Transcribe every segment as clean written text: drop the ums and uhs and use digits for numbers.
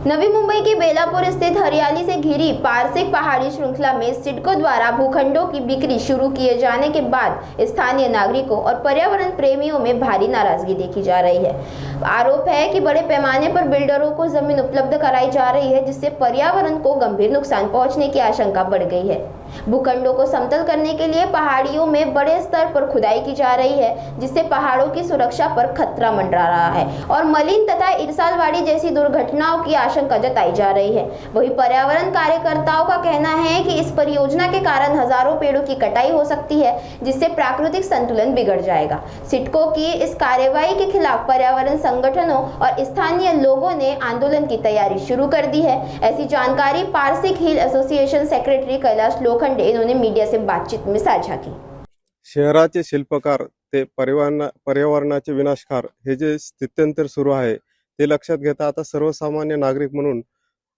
नवी मुंबई के बेलापुर स्थित हरियाली से घिरी पारसिक पहाड़ी श्रृंखला में सिडको द्वारा भूखंडों की बिक्री शुरू किए जाने के बाद स्थानीय नागरिकों और पर्यावरण प्रेमियों में भारी नाराजगी देखी जा रही है। आरोप है कि बड़े पैमाने पर बिल्डरों को जमीन उपलब्ध कराई जा रही है, जिससे पर्यावरण को गंभीर नुकसान पहुंचने की आशंका बढ़ गई है। भूखंडों को समतल करने के लिए पहाड़ियों में बड़े स्तर पर खुदाई की जा रही है, जिससे पहाड़ों की सुरक्षा पर खतरा मंडरा रहा है और मलिन तथा इरसालवाड़ी जैसी दुर्घटनाओं की आशंका जताई जा रही है। वहीं पर्यावरण कार्यकर्ताओं का कहना है कि इस परियोजना के कारण हजारों पेड़ों की कटाई हो सकती है, जिससे प्राकृतिक संतुलन बिगड़ जाएगा। सिडको की इस कार्रवाई के खिलाफ पर्यावरण संगठनों और स्थानीय लोगों ने आंदोलन की तैयारी शुरू कर दी है। ऐसी जानकारी Parsik hill association secretary Kailash Lokhande इन्होंने मीडिया से बातचीत में साझा की। शहराचे शिल्पकार ते पर्यावरणाचे विनाशकार हे जे स्थित्यंतर सुरू आहे ते लक्षात घेता आता सर्वसामान्य नागरिक म्हणून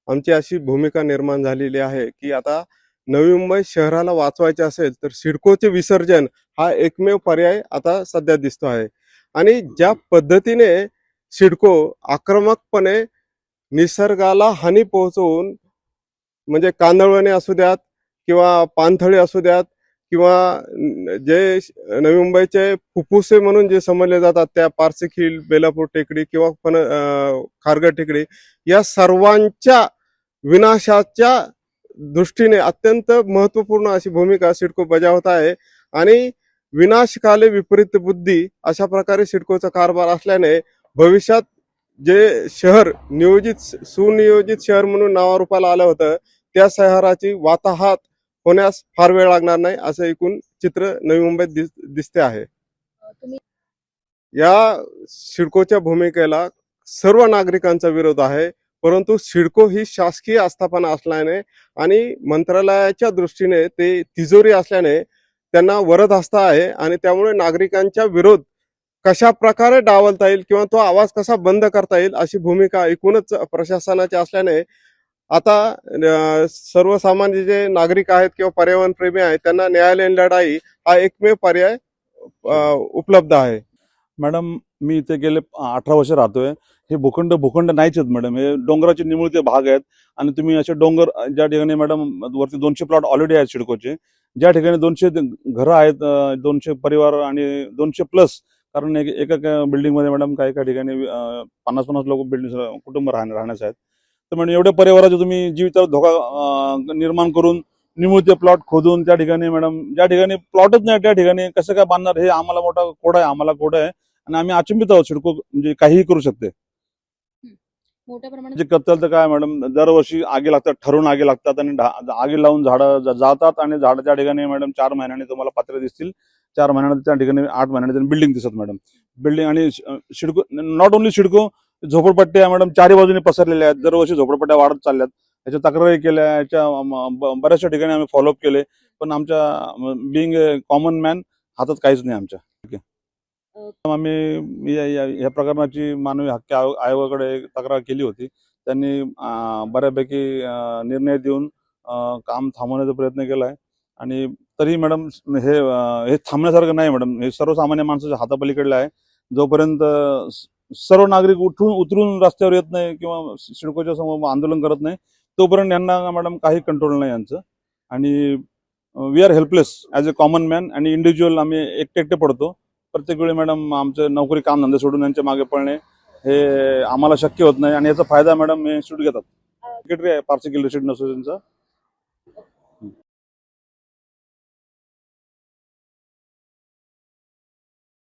आमची अशी भूमिका निर्माण झालेली आहे की आता नवी मुंबई शहराला वाचवायचे असेल तर सिडकोचे विसर्जन हा एकमेव पर्याय आता सध्या दिसतो आहे। आणि ज्या पद्धतीने सिडको आक्रमकपणे निसर्गाला हानी पोहोचवून म्हणजे कांदळवणे असू द्यात किंवा पाणथळी असू द्यात किंवा जे नवी मुंबईचे फुफ्फुसे म्हणून जे समजले जातात त्या पारसिक हिल, बेलापूर टेकडी किंवा खारघर टेकडी या सर्वांच्या विनाशाच्या दृष्टीने अत्यंत महत्त्वपूर्ण अशी भूमिका सिडको बजावत आहे। आणि विनाशकाले विपरीत बुद्धी अशा प्रकारे सिडकोचा कारभार असल्याने भविष्यात जे शहर सुनियोजित शहर म्हणून नावारूपाला आलं होतं त्या शहराची वाताहत होण्यास फार वेळ लागणार नाही असं एकूण चित्र नवी मुंबईत दिसते आहे। या सिडकोच्या भूमिकेला सर्व नागरिकांचा विरोध आहे, परंतु सिडको ही शासकीय आस्थापना असल्याने आणि मंत्रालयाच्या दृष्टीने ते तिजोरी असल्याने त्यांना वरदहस्त आहे आणि त्यामुळे नागरिकांचा विरोध कशा प्रकारे डावलता येईल किंवा तो आवाज कसा बंद करता येईल अशी भूमिका एकूणच प्रशासनाची असल्याने आता सर्वसामान्य जे नागरिक आहेत किंवा पर्यावरण प्रेमी आहेत त्यांना न्यायालयीन लढाई हा एकमेव पर्याय उपलब्ध आहे। मॅडम, मी इथे गेले 18 वर्ष राहतोय। हे भूखंड नाहीच आहेत मॅडम, हे डोंगराचे निमुळते भाग आहेत आणि तुम्ही असे डोंगर ज्या ठिकाणी मॅडम वरती 200 प्लॉट ऑलरेडी आहेत सिडकोचे, ज्या ठिकाणी 200 घरं आहेत, 200 परिवार आणि 200 प्लस, कारण एका बिल्डिंग मध्ये मॅडम काही ठिकाणी 50-50 लोक बिल्डिंग कुटुंब राहण्यास आहेत। तर म्हणजे एवढ्या परिवाराचे तुम्ही जीवितावर धोका निर्माण करून निमुळते प्लॉट खोदून त्या ठिकाणी मॅडम ज्या ठिकाणी प्लॉटच नाही त्या ठिकाणी कसं काय बांधणार, हे आम्हाला मोठा कोड आहे आणि आम्ही अचंबित आहोत। सिडको म्हणजे काहीही करू शकते मोठ्या प्रमाणात जे करताल तर काय मॅडम, दरवर्षी आगी लागतात, ठरवून आगी लागतात आणि आगी लावून झाडं जातात आणि झाड त्या ठिकाणी मॅडम 4 महिन्यांनी तुम्हाला पत्रे दिसतील, 4 महिन्यांनी त्या ठिकाणी 8 महिन्यांनी बिल्डिंग दिसत मॅडम। बिल्डिंग आणि सिडको नॉट ओन्ली सिडको, झोपडपट्ट्या मॅडम चारही बाजूने पसरलेल्या आहेत, दरवर्षी झोपडपट्ट्या वाढत चालल्यात, याच्या तक्रारी केल्या, याच्या बऱ्याचशा ठिकाणी आम्ही फॉलोअप केले, पण आमच्या बिंग कॉमन मॅन हातात काहीच नाही आमच्या। आम्ही या प्रकरणाची मानवी हक्क आयोगाकडे तक्रार केली होती, त्यांनी बऱ्यापैकी निर्णय देऊन काम थांबवण्याचा प्रयत्न केला आहे आणि तरी मॅडम हे थांबण्यासारखं नाही मॅडम, हे सर्वसामान्य माणसाच्या हातापलीकडलं आहे। जोपर्यंत सर्व नागरिक उतरून रस्त्यावर येत नाही किंवा सिडकोच्या समोर आंदोलन करत नाही तोपर्यंत यांना मॅडम काही कंट्रोल नाही यांचं आणि we are helpless as a common man आणि इंडिव्हिज्युअल आम्ही एकटे पडतो। प्रत्येक वेळी मॅडम आमचे नोकरी कामधंदे सोडून यांच्या मागे पळणे हे आम्हाला शक्य होत नाही आणि याचा फायदा मॅडम हे इन्स्टिट्यूट घेतात। सेक्रेटरी आहे पारसिक हिल एसोसिएशनचा।